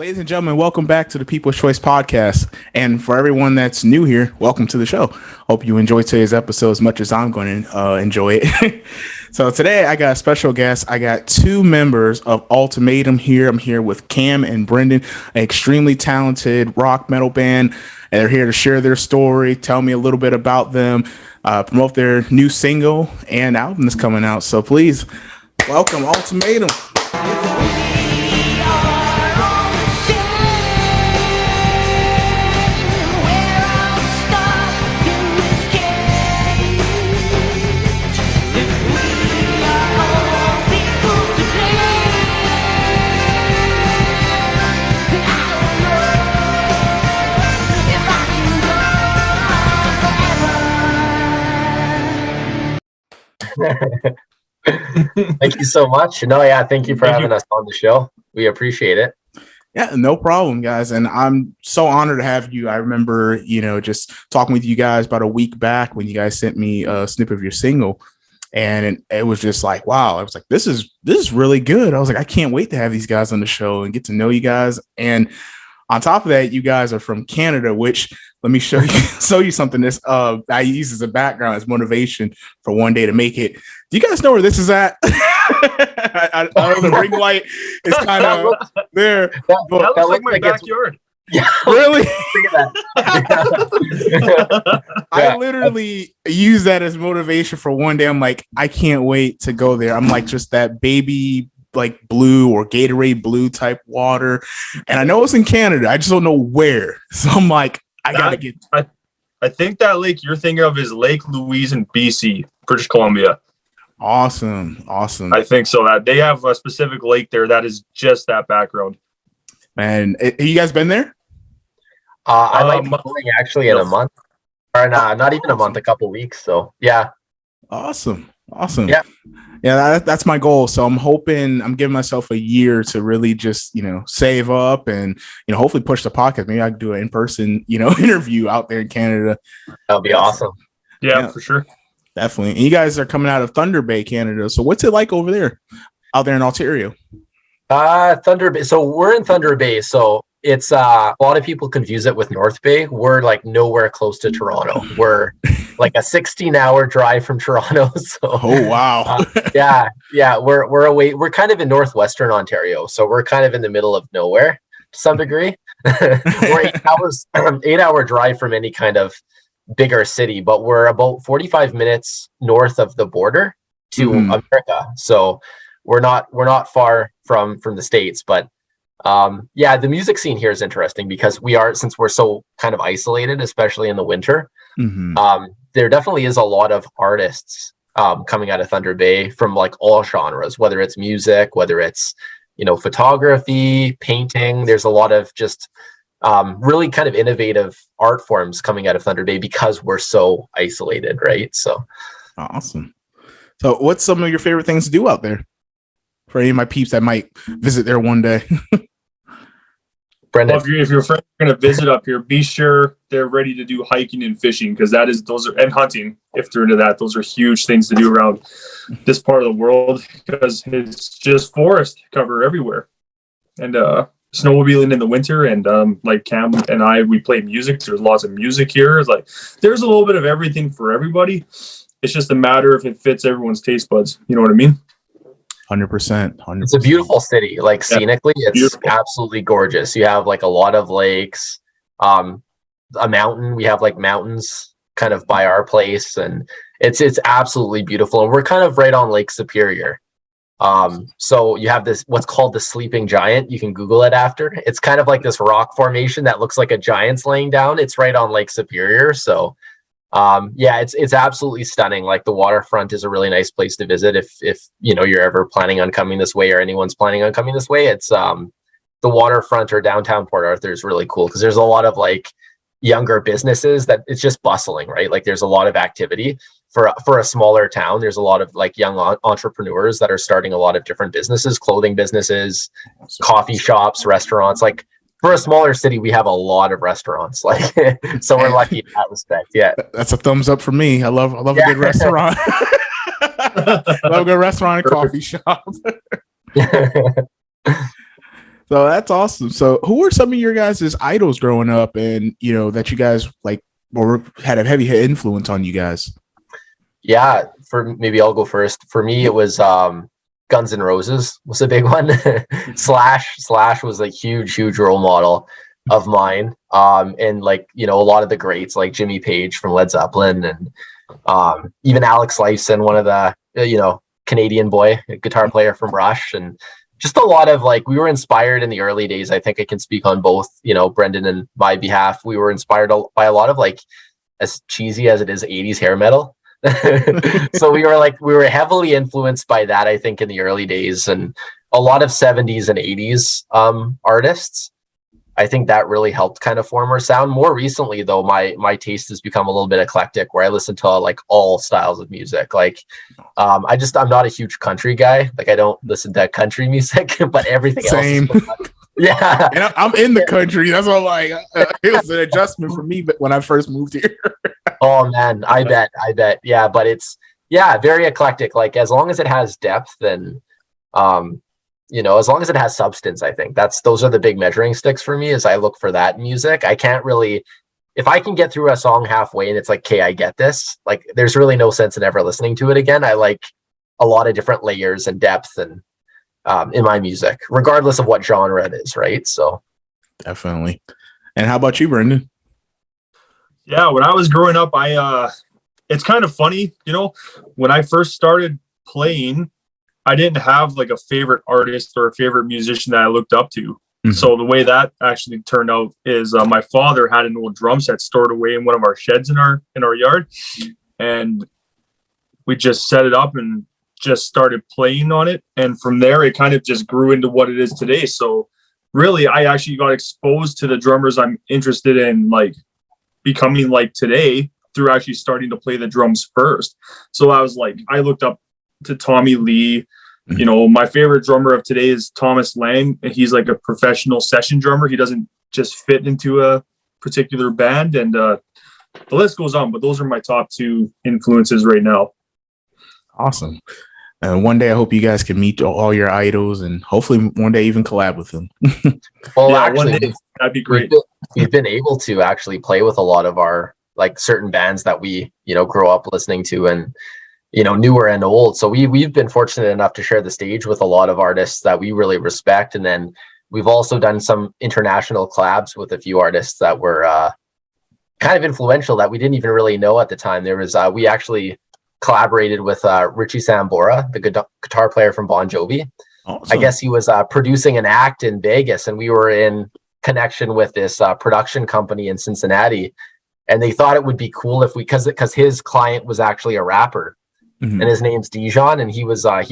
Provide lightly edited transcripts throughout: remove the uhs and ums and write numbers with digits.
Ladies and gentlemen, welcome back to the People's Choice Podcast. And for everyone that's new here, welcome to the show. Hope you enjoyed today's episode as much as I'm going to enjoy it. So today I got a special guest. I got two members of Altamadum here. I'm here with Cam and Brendan, an extremely talented rock metal band. And they're here to share their story, tell me a little bit about them, promote their new single and album that's coming out. So please welcome Altamadum. Thank you so much. Thank you for having us on the show. We appreciate it. Yeah, no problem, guys. And I'm so honored to have you. I remember, just talking with you guys about a week back when you guys sent me a snippet of your single. And it was just like, wow. I was like, this is really good. I was like, I can't wait to have these guys on the show and get to know you guys. And on top of that, you guys are from Canada, which let me show you something. This I use as a background as motivation for one day to make it. Do you guys know where this is at? I know the ring light is kind of there. That looks like my backyard. Yeah. Really? I literally use that as motivation for one day. I'm like, I can't wait to go there. I'm like just that baby like blue or Gatorade blue type water. And I know it's in Canada. I just don't know where. So I'm like, I think that lake you're thinking of is Lake Louise in BC, British Columbia. Awesome. I think so. That they have a specific lake there that is just that background. And have you guys been there? I might be going actually in a month. Or not even a month, a couple weeks. So yeah. Awesome. Yeah, that's my goal. So I'm giving myself a year to really just, save up and, hopefully push the podcast. Maybe I can do an in-person, interview out there in Canada. That'll be awesome. Yeah, for sure. Definitely. And you guys are coming out of Thunder Bay, Canada. So what's it like over there, out there in Ontario? Thunder Bay. So we're in Thunder Bay. So it's a lot of people confuse it with North Bay. We're like nowhere close to Toronto. We're like a 16-hour drive from Toronto. So oh wow. We're away. We're kind of in northwestern Ontario. So we're kind of in the middle of nowhere to some degree. We're 8-hour drive from any kind of bigger city, but we're about 45 minutes north of the border to America. So we're not far from the States, but the music scene here is interesting because since we're so kind of isolated, especially in the winter, there definitely is a lot of artists coming out of Thunder Bay from like all genres, whether it's music, whether it's, photography, painting. There's a lot of just really kind of innovative art forms coming out of Thunder Bay because we're so isolated, right? So awesome. So what's some of your favorite things to do out there for any of my peeps that might visit there one day? Brendan, well, if your friends are going to visit up here, be sure they're ready to do hiking and fishing because and hunting. If they're into that, those are huge things to do around this part of the world because it's just forest cover everywhere. And snowmobiling in the winter, and like Cam and I, we play music. There's lots of music here. It's like there's a little bit of everything for everybody. It's just a matter if it fits everyone's taste buds. You know what I mean? 100%. It's a beautiful city. Like scenically, it's beautiful. Absolutely gorgeous. You have like a lot of lakes, a mountain. We have like mountains kind of by our place, and it's absolutely beautiful. And we're kind of right on Lake Superior. So you have this what's called the Sleeping Giant. You can Google it after. It's kind of like this rock formation that looks like a giant's laying down. It's right on Lake Superior. So it's absolutely stunning. Like the waterfront is a really nice place to visit if you're ever planning on coming this way or anyone's planning on coming this way. It's the waterfront or downtown Port Arthur is really cool because there's a lot of like younger businesses that it's just bustling, right? Like there's a lot of activity for a smaller town. There's a lot of like young entrepreneurs that are starting a lot of different businesses, clothing businesses, coffee shops, restaurants. Like for a smaller city, we have a lot of restaurants. Like, so we're lucky in that respect. Yeah, that's a thumbs up for me. I love a good restaurant. Love a good restaurant and coffee shop. So that's awesome. So who were some of your guys' idols growing up, and that you guys like or had a heavy influence on you guys? Yeah, for maybe I'll go first. For me, it was Guns N' Roses was a big one. Slash was a huge role model of mine. And like a lot of the greats like Jimmy Page from Led Zeppelin, and even Alex Lifeson, one of the Canadian boy guitar player from Rush, and just a lot of like we were inspired in the early days. I think I can speak on both Brendan and my behalf. We were inspired by a lot of like, as cheesy as it is, 80s hair metal. So we were heavily influenced by that, I think, in the early days, and a lot of 70s and 80s artists. I think that really helped kind of form our sound. More recently, though, my taste has become a little bit eclectic, where I listen to like all styles of music. Like, I'm not a huge country guy. Like, I don't listen to country music, but everything Same. else. Yeah, and I'm in the country. That's all. Like, it was an adjustment for me, but when I first moved here. Oh man, I bet. Yeah, but it's very eclectic. Like, as long as it has depth and as long as it has substance, I think those are the big measuring sticks for me. As I look for that music, I can't really, if I can get through a song halfway and it's like, okay, I get this, like there's really no sense in ever listening to it again. I like a lot of different layers and depth and in my music, regardless of what genre it is, right? So definitely. And how about you, Brendan? Yeah, when I was growing up, it's kind of funny, when I first started playing, I didn't have like a favorite artist or a favorite musician that I looked up to. Mm-hmm. So the way that actually turned out is my father had an old drum set stored away in one of our sheds in our yard, and we just set it up and just started playing on it, and from there it kind of just grew into what it is today. So really, I actually got exposed to the drummers I'm interested in, like becoming like today, through actually starting to play the drums first. So I looked up to Tommy Lee. My favorite drummer of today is Thomas Lang. He's like a professional session drummer. He doesn't just fit into a particular band, and the list goes on, but those are my top two influences right now. Awesome. One day I hope you guys can meet all your idols, and hopefully one day even collab with them. Well, yeah, actually, one day, that'd be great. We've been able to actually play with a lot of our like certain bands that we grow up listening to, and newer and old. So we've been fortunate enough to share the stage with a lot of artists that we really respect. And then we've also done some international collabs with a few artists that were kind of influential that we didn't even really know at the time. There was we actually collaborated with Richie Sambora, the guitar player from Bon Jovi. Awesome. I guess he was producing an act in Vegas, and we were in connection with this production company in Cincinnati, and they thought it would be cool if because his client was actually a rapper. Mm-hmm. And his name's Dijon, and he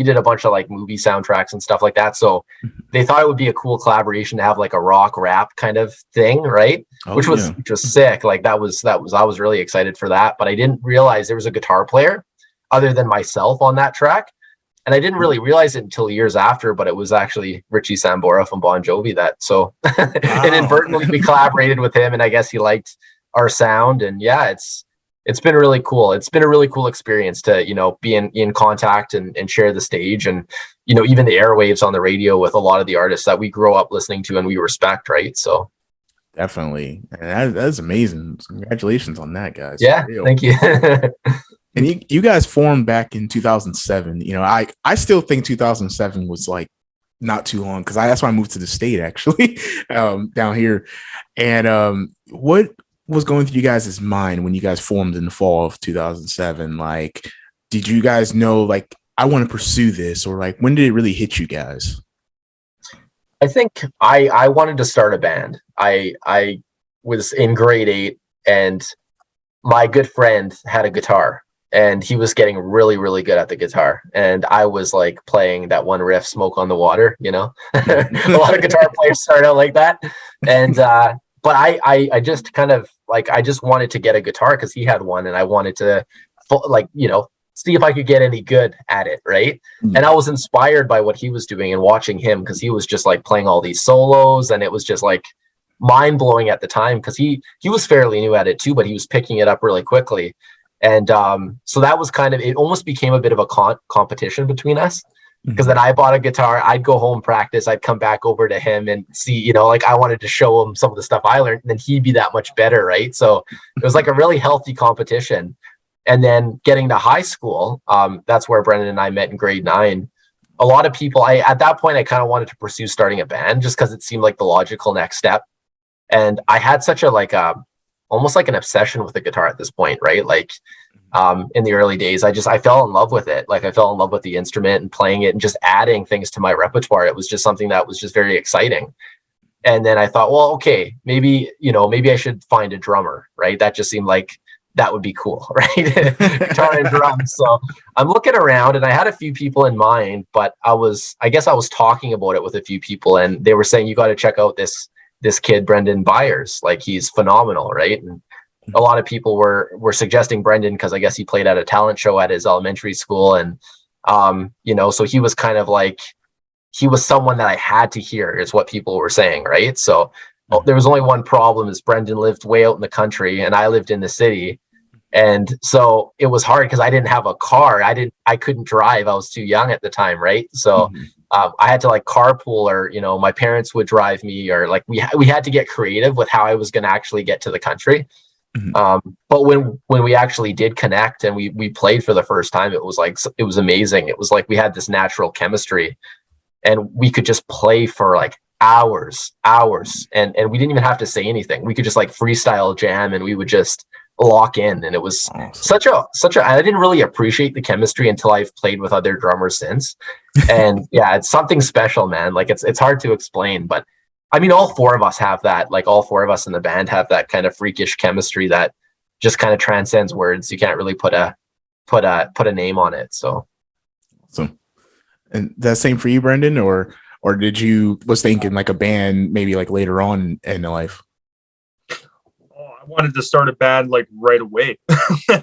did a bunch of like movie soundtracks and stuff like that. So they thought it would be a cool collaboration to have like a rock rap kind of thing, right? Which was sick. Like that was I was really excited for that, but I didn't realize there was a guitar player other than myself on that track. And I didn't really realize it until years after, but it was actually Richie Sambora from Bon Jovi inadvertently we collaborated with him, and I guess he liked our sound. And yeah, it's been really cool. It's been a really cool experience to, be in contact and share the stage, and, even the airwaves on the radio with a lot of the artists that we grow up listening to and we respect. Right. So definitely. That's amazing. Congratulations on that, guys. Yeah. Thank you. And you guys formed back in 2007. I still think 2007 was like not too long, because that's why I moved to the state actually down here. And what was going through you guys' mind when you guys formed in the fall of 2007? Like, did you guys know, like, I want to pursue this, or like, when did it really hit you guys? I think I wanted to start a band. I was in grade 8, and my good friend had a guitar, and he was getting really, really good at the guitar. And I was like playing that one riff, Smoke on the Water, a lot of guitar players start out like that. And, but I just kind of like, I just wanted to get a guitar because he had one, and I wanted to see if I could get any good at it. Right. Mm-hmm. And I was inspired by what he was doing and watching him, because he was just like playing all these solos, and it was just like mind blowing at the time, because he was fairly new at it too, but he was picking it up really quickly. And so that was kind of, it almost became a bit of a competition between us. Because then I bought a guitar, I'd go home practice, I'd come back over to him and see, you know, like I wanted to show him some of the stuff I learned, and then he'd be that much better, right? So it was like a really healthy competition. And then getting to high school, that's where Brendan and I met in grade 9. A lot of people, at that point, I kind of wanted to pursue starting a band just because it seemed like the logical next step. And I had such a almost like an obsession with the guitar at this point, right? Like in the early days, I fell in love with it. Like I fell in love with the instrument and playing it and just adding things to my repertoire. It was just something that was just very exciting. And then I thought, well, okay, maybe I should find a drummer, right? That just seemed like that would be cool, right? Guitar and drums. So I'm looking around and I had a few people in mind, but I guess I was talking about it with a few people and they were saying, you got to check out this kid, Brendan Byers. Like he's phenomenal, right? And a lot of people were suggesting Brendan because I guess he played at a talent show at his elementary school. And, so he was kind of like, he was someone that I had to hear is what people were saying. Right. So there was only one problem is Brendan lived way out in the country and I lived in the city. And so it was hard because I didn't have a car. I couldn't drive. I was too young at the time. Right. So I had to like carpool or, my parents would drive me or like we had to get creative with how I was going to actually get to the country. But when we actually did connect and we played for the first time, it was amazing. It was like we had this natural chemistry and we could just play for like hours and we didn't even have to say anything. We could just like freestyle jam and we would just lock in. And it was such a I didn't really appreciate the chemistry until I've played with other drummers since. And yeah, it's something special, man. Like it's hard to explain, but I mean, all four of us have that, like all four of us in the band have that kind of freakish chemistry that just kind of transcends words. You can't really put a name on it. So. Awesome. And that same for you, Brendan, or did you was thinking like a band maybe like later on in life? Oh, I wanted to start a band like right away.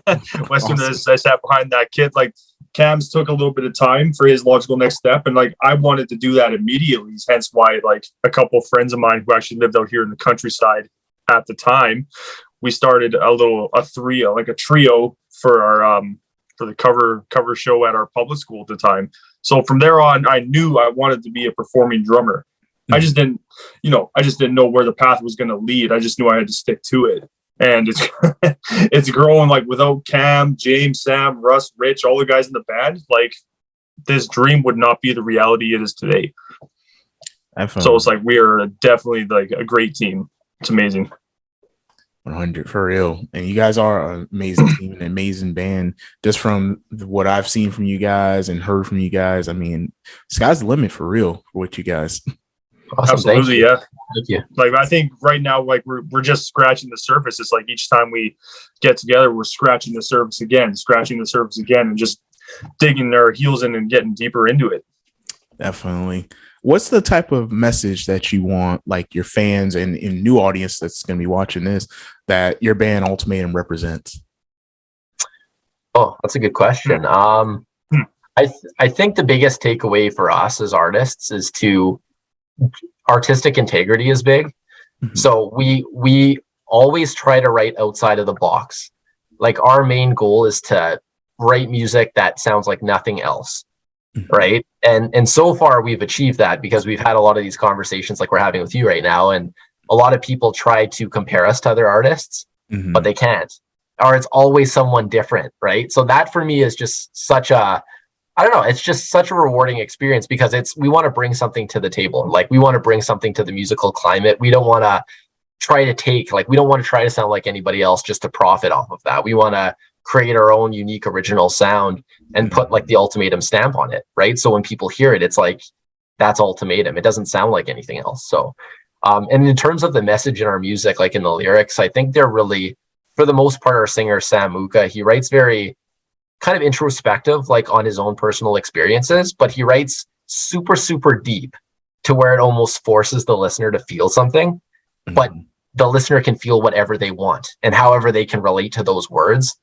As soon as I sat behind that kid, like Cam's took a little bit of time for his logical next step. And like, I wanted to do that immediately. Hence why like a couple of friends of mine who actually lived out here in the countryside at the time, we started a trio for our, for the cover show at our public school at the time. So from there on, I knew I wanted to be a performing drummer. I just didn't know where the path was going to lead. I just knew I had to stick to it. And it's growing like without Cam, James, Sam, Russ, Rich, all the guys in the band, like this dream would not be the reality it is today. So it's like we are definitely like a great team. It's amazing. 100 for real. And you guys are an amazing team, an amazing band. Just from what I've seen from you guys and heard from you guys, I mean, sky's the limit for real for what you guys. Awesome. Absolutely, yeah. Thank you. Like I think right now, like we're just scratching the surface. It's like each time we get together, we're scratching the surface again, and just digging our heels in and getting deeper into it. Definitely. What's the type of message that you want, like your fans and new audience that's going to be watching this, that your band Altamadum represents? Oh, that's a good question. I think the biggest takeaway for us as artists is artistic integrity is big. Mm-hmm. So we always try to write outside of the box. Like our main goal is to write music that sounds like nothing else. Mm-hmm. Right. And so far we've achieved that because we've had a lot of these conversations like we're having with you right now. And a lot of people try to compare us to other artists, mm-hmm. but they can't, or it's always someone different. Right. So that for me is just it's just such a rewarding experience because we want to bring something to the table. Like we want to bring something to the musical climate. We don't want to try to sound like anybody else just to profit off of that. We want to create our own unique original sound and put like the Altamadum stamp on it. Right. So when people hear it, it's like, that's Altamadum. It doesn't sound like anything else. So, and in terms of the message in our music, like in the lyrics, I think they're really, for the most part, our singer, Sam Muka, he writes very kind of introspective, like on his own personal experiences, but he writes super, super deep to where it almost forces the listener to feel something, mm-hmm. but the listener can feel whatever they want and however they can relate to those words.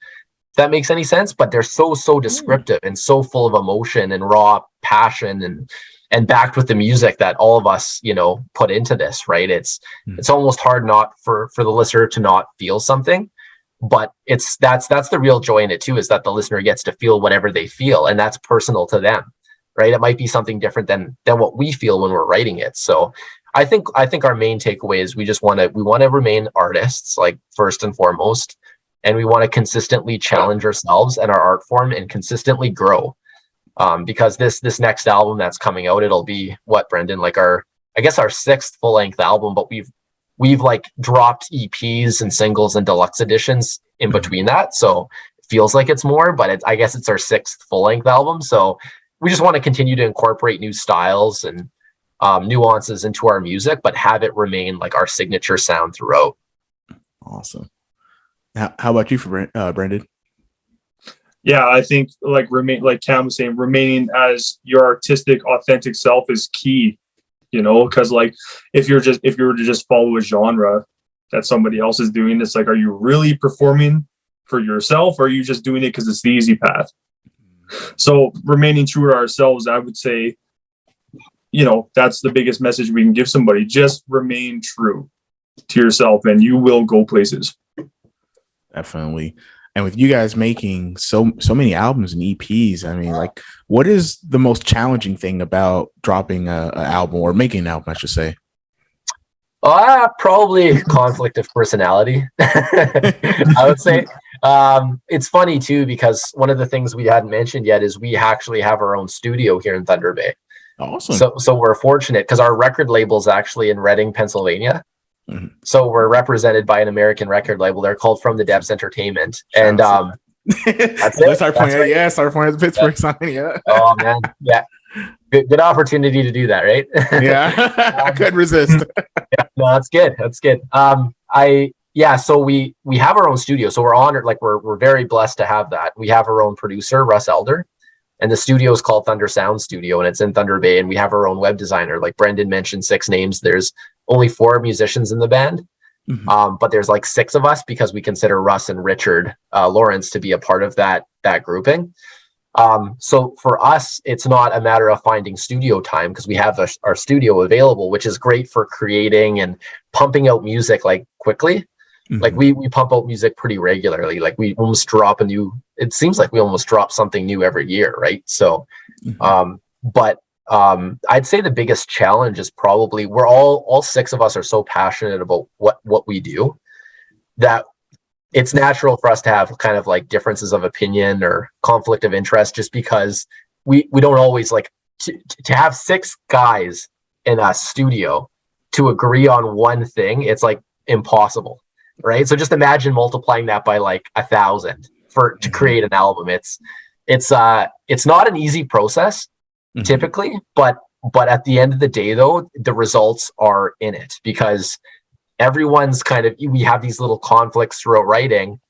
If that makes any sense, but they're so descriptive and so full of emotion and raw passion and backed with the music that all of us, put into this, right? It's almost hard not for the listener to not feel something. But that's the real joy in it too, is that the listener gets to feel whatever they feel, and that's personal to them, right? It might be something different than what we feel when we're writing it. So I think our main takeaway is we want to remain artists, like first and foremost, and we want to consistently challenge ourselves and our art form and consistently grow. Because this next album that's coming out, it'll be what, Brendan, like our 6th full length album, but we've like dropped EPs and singles and deluxe editions in between that. So it feels like it's more, but I guess it's our 6th full length album. So we just want to continue to incorporate new styles and nuances into our music, but have it remain like our signature sound throughout. Awesome. How about you, for Brendan? Yeah, I think like Cam was saying, remaining as your artistic, authentic self is key. You know, because like if you were to just follow a genre that somebody else is doing, it's like, are you really performing for yourself, or are you just doing it because it's the easy path? So remaining true to ourselves, I would say, you know, that's the biggest message we can give somebody. Just remain true to yourself and you will go places. Definitely. And with you guys making so many albums and EPs, I mean, like, what is the most challenging thing about dropping an album, or making an album, I should say? Probably conflict of personality. I would say. It's funny too, because one of the things we hadn't mentioned yet is we actually have our own studio here in Thunder Bay. Awesome. So we're fortunate because our record label's actually in Reading, Pennsylvania. Mm-hmm. So we're represented by an American record label. They're called From the Depths Entertainment, and that's it. That's our point. Right. Yeah, our point. Pittsburgh sign. Yeah. Oh man, yeah. Good opportunity to do that, right? Yeah, I couldn't resist. Yeah, no, that's good. That's good. So we have our own studio, so we're honored. Like we're very blessed to have that. We have our own producer, Russ Elder, and the studio is called Thunder Sound Studio, and it's in Thunder Bay. And we have our own web designer. Like Brendan mentioned, 6 names. There's only 4 musicians in the band, but there's like 6 of us because we consider Russ and Richard Lawrence to be a part of that grouping. So for us, it's not a matter of finding studio time because we have our studio available, which is great for creating and pumping out music like quickly. Mm-hmm. Like we pump out music pretty regularly. Like we almost drop it seems like we almost drop something new every year, right? So, I'd say the biggest challenge is probably we're all 6 of us are so passionate about what we do that it's natural for us to have kind of like differences of opinion or conflict of interest, just because we don't always like to have 6 guys in a studio to agree on one thing. It's like impossible, right? So just imagine multiplying that by like 1,000 to create an album. It's not an easy process typically, but at the end of the day though, the results are in it because everyone's we have these little conflicts throughout writing,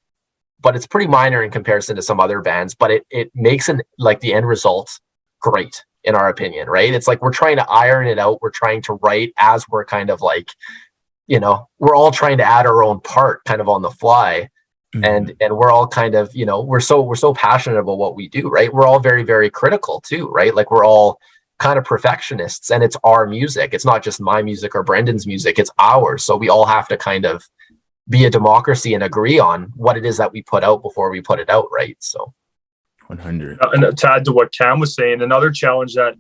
but it's pretty minor in comparison to some other bands, but it makes the end result great in our opinion, right? It's like we're trying to iron it out. We're trying to write as we're kind of like, you know, we're all trying to add our own part kind of on the fly. And we're all kind of, you know, we're so passionate about what we do, right? We're all very, very critical too, right? Like we're all kind of perfectionists, and it's our music. It's not just my music or Brendan's music, it's ours. So we all have to kind of be a democracy and agree on what it is that we put out before we put it out, right? So 100. And to add to what Cam was saying, another challenge that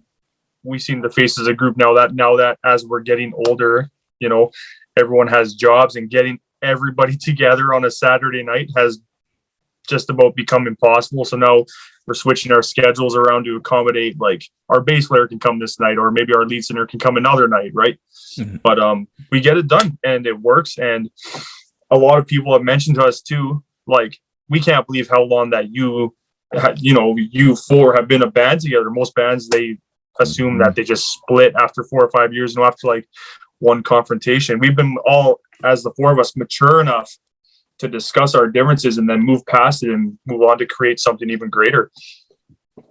we seem to face as a group now that as we're getting older, you know, everyone has jobs, and getting everybody together on a Saturday night has just about become impossible. So now we're switching our schedules around to accommodate, like our bass player can come this night, or maybe our lead singer can come another night, right? But we get it done and it works. And a lot of people have mentioned to us too, like, we can't believe how long that you 4 have been a band together. Most bands, they assume that they just split after 4 or 5 years, and after like one confrontation. We've been all, as the 4 of us, mature enough to discuss our differences and then move past it and move on to create something even greater.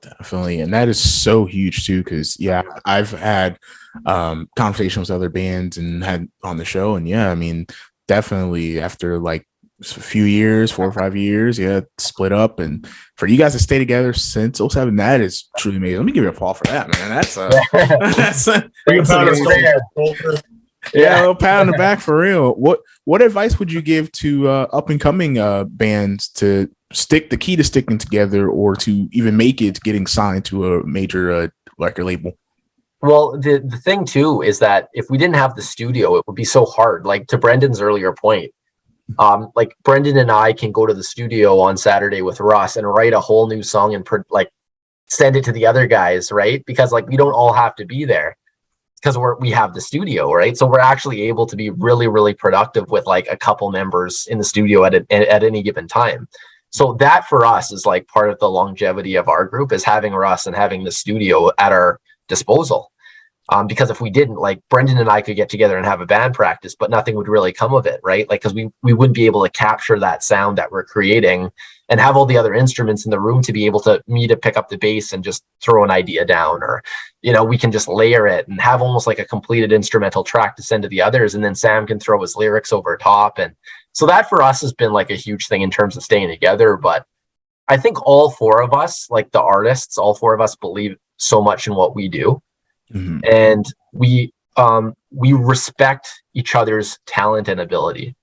Definitely. And that is so huge too, because I've had conversations with other bands and had on the show, and I mean, definitely after like a few years, 4 or 5 years, split up, and for you guys to stay together since 07, that is truly amazing. Let me give you a applause for that, man. That's a a little pat on the back for real. What advice would you give to up and coming bands to stick sticking together, or to even make it getting signed to a major record label? Well, the thing too is that if we didn't have the studio, it would be so hard. Like to Brendan's earlier point, like Brendan and I can go to the studio on Saturday with Russ and write a whole new song and like send it to the other guys, right? Because like we don't all have to be there because we have the studio, right? So we're actually able to be really, really productive with like a couple members in the studio at any given time. So that for us is like part of the longevity of our group, is having Russ and having the studio at our disposal. Because if we didn't, like Brendan and I could get together and have a band practice, but nothing would really come of it, right? Like, because we wouldn't be able to capture that sound that we're creating and have all the other instruments in the room to be able to pick up the bass and just throw an idea down, or, you know, we can just layer it and have almost like a completed instrumental track to send to the others. And then Sam can throw his lyrics over top. And so that for us has been like a huge thing in terms of staying together. But I think all four of us, like the artists, all four of us believe so much in what we do. Mm-hmm. And we respect each other's talent and ability.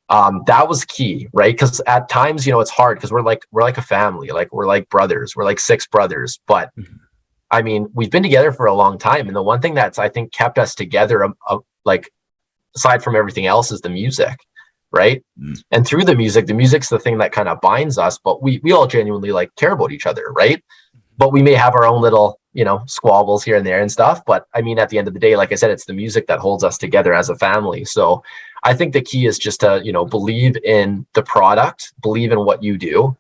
That was key, right? Because at times, you know, it's hard because we're like a family, like we're like brothers, we're like 6 brothers. But I mean, we've been together for a long time, and the one thing that's I think kept us together, like aside from everything else, is the music, right? And through the music's the thing that kind of binds us. But we all genuinely like care about each other, right? But we may have our own little, you know, squabbles here and there and stuff. But I mean, at the end of the day, like I said, it's the music that holds us together as a family. So I think the key is just to, you know, believe in the product, believe in what you do,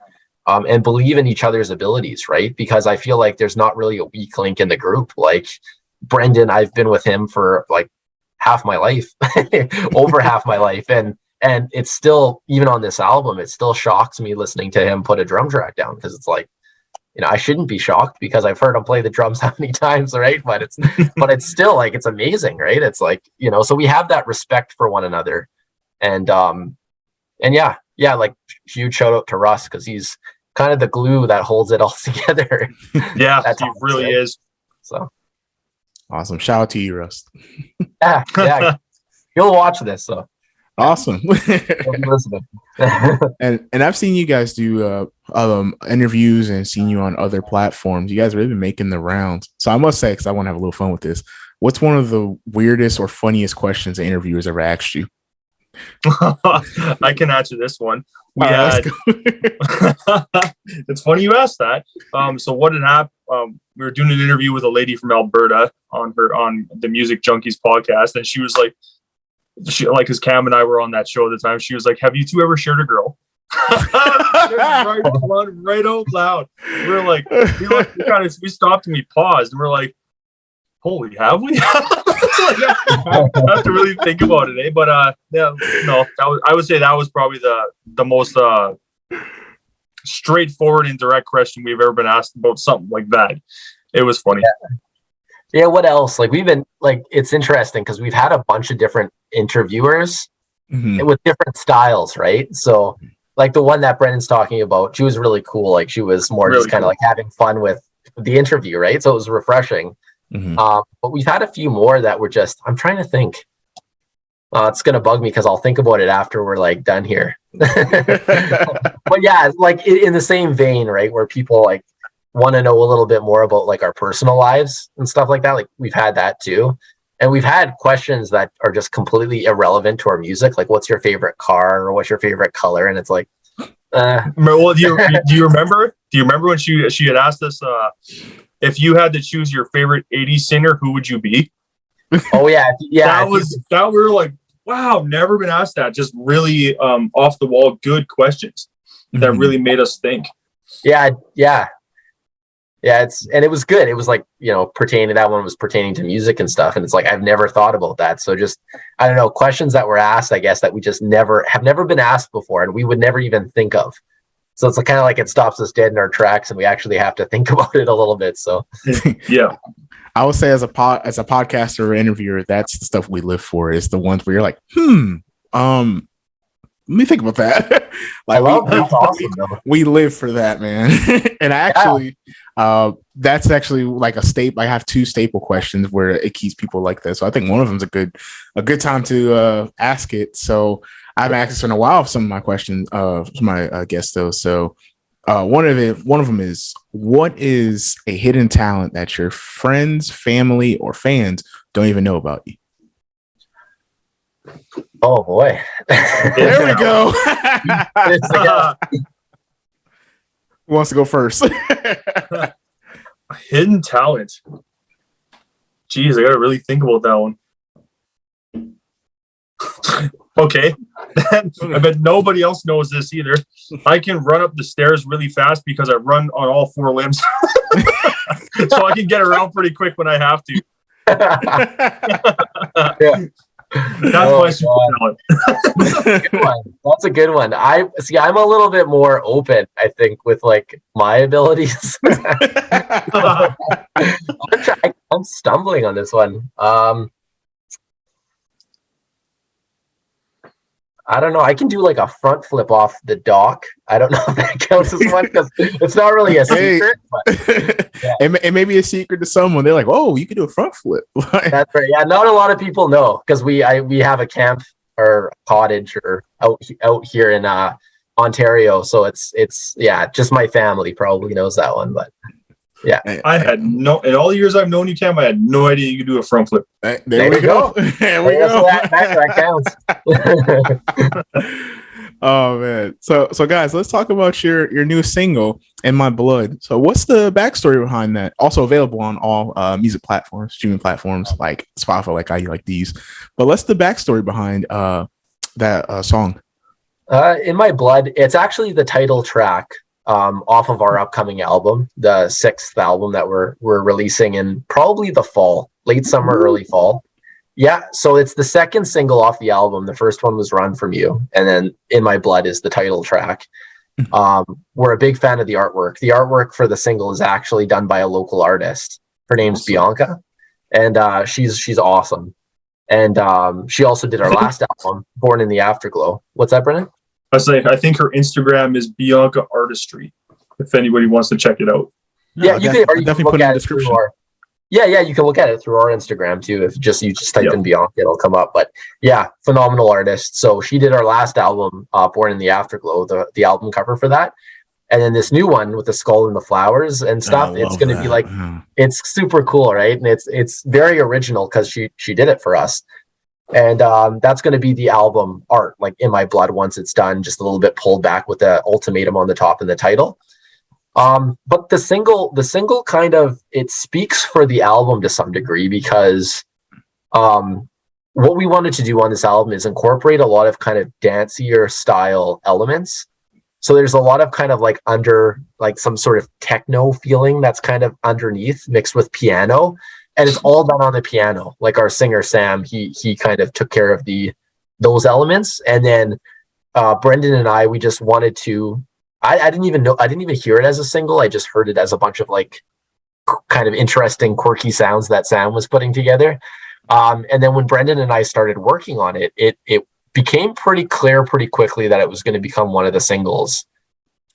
and believe in each other's abilities, right? Because I feel like there's not really a weak link in the group. Like Brendan, I've been with him for like half my life, over half my life. And it's still, even on this album, it still shocks me listening to him put a drum track down, because it's like, you know, I shouldn't be shocked because I've heard him play the drums how many times, right? But it's still like, it's amazing, right? It's like, you know, so we have that respect for one another. And yeah, like huge shout out to Russ, because he's kind of the glue that holds it all together. Yeah, he really is. So awesome. Shout out to you, Russ. Yeah. He'll watch this, so. Awesome. and I've seen you guys do interviews and seen you on other platforms. You guys have really been making the rounds. So I must say, because I want to have a little fun with this, what's one of the weirdest or funniest questions an interviewers ever asked you? I can answer this one. It's funny you asked that. So what had happened? We were doing an interview with a lady from Alberta on the Music Junkies podcast, and she was like, because Cam and I were on that show at the time, she was like, "Have you two ever shared a girl?" right out loud. We're like, we stopped and we paused and we're like, "Holy, have we?" I have to really think about it, eh? But yeah, no, I would say that was probably the most straightforward and direct question we've ever been asked about something like that. It was funny. Yeah, what else? Like, we've been, like, it's interesting because we've had a bunch of different interviewers with different styles, right? So, like, the one that Brendan's talking about, she was really cool. Like, she was more really just kind of like having fun with the interview, right? So it was refreshing. But we've had a few more that were just, I'm trying to think. It's going to bug me because I'll think about it after we're, like, done here. But yeah, like, in the same vein, right, where people, like, want to know a little bit more about like our personal lives and stuff like that. Like, we've had that too. And we've had questions that are just completely irrelevant to our music. Like, what's your favorite car, or what's your favorite color? And it's like, well, do you remember when she had asked us, if you had to choose your favorite 80s singer, who would you be? Oh yeah. That we were like, wow, never been asked that. Just really off the wall, good questions that really made us think. Yeah. And it was good. It was like, you know, that one was pertaining to music and stuff. And it's like, I've never thought about that. So just, I don't know, questions that were asked, I guess, that we just have never been asked before, and we would never even think of. So it's kind of like it stops us dead in our tracks, and we actually have to think about it a little bit. So yeah, I would say as a podcaster or interviewer, that's the stuff we live for, is the ones where you're like, let me think about that. Like, we live for that, man. And I actually, that's actually like a staple. I have 2 staple questions where it keeps people like that. So I think one of them is a good time to ask it. So I haven't asked this in a while of some of my questions, my guests though. So One of them is, what is a hidden talent that your friends, family, or fans don't even know about you? Oh boy. There we go. Who wants to go first? A hidden talent. Jeez, I gotta really think about that one. Okay. I bet nobody else knows this either. I can run up the stairs really fast because I run on all four limbs. So I can get around pretty quick when I have to. Yeah. That's my super talent. That's a good one. I'm a little bit more open, I think, with like my abilities. I'm stumbling on this one. I don't know. I can do like a front flip off the dock. I don't know if that counts as one because it's not really a secret. But, yeah. It may be a secret to someone. They're like, "Oh, you can do a front flip." That's right. Yeah, not a lot of people know because we have a camp or cottage or out here in Ontario, so it's just my family probably knows that one, but. Yeah, I had in all the years I've known you, Cam, I had no idea you could do a front flip. There we go. There we go. That counts. Oh man. So guys, let's talk about your new single, "In My Blood." So what's the backstory behind that? Also available on all music platforms, streaming platforms like Spotify, like I like these. But what's the backstory behind that song? "In My Blood," it's actually the title track off of our upcoming album, the 6th album that we're releasing in probably the fall, late summer, early fall. Yeah, so it's the second single off the album. The first one was "Run From You," and then "In My Blood" is the title track. We're a big fan of the artwork. The artwork for the single is actually done by a local artist. Her name's Bianca, and she's awesome. And she also did our last album, "Born in the Afterglow." What's that, Brennan? I think her Instagram is Bianca Artistry. If anybody wants to check it out. Yeah, you can definitely put it in the description. You can look at it through our Instagram too. If you just type in Bianca, it'll come up. But yeah, phenomenal artist. So she did our last album, "Born in the Afterglow," the album cover for that. And then this new one with the skull and the flowers and stuff, it's going to be like, it's super cool, right? And it's very original because she did it for us. And that's going to be the album art, like "In My Blood," once it's done, just a little bit pulled back with the ultimatum on the top and the title. But the single kind of, it speaks for the album to some degree because what we wanted to do on this album is incorporate a lot of kind of dancier style elements. So there's a lot of kind of like some sort of techno feeling that's kind of underneath mixed with piano. And it's all done on the piano. Like our singer Sam, he kind of took care of those elements. And then Brendan and I, we just wanted to. I didn't even hear it as a single. I just heard it as a bunch of like kind of interesting, quirky sounds that Sam was putting together. And then when Brendan and I started working on it, it became pretty clear pretty quickly that it was going to become one of the singles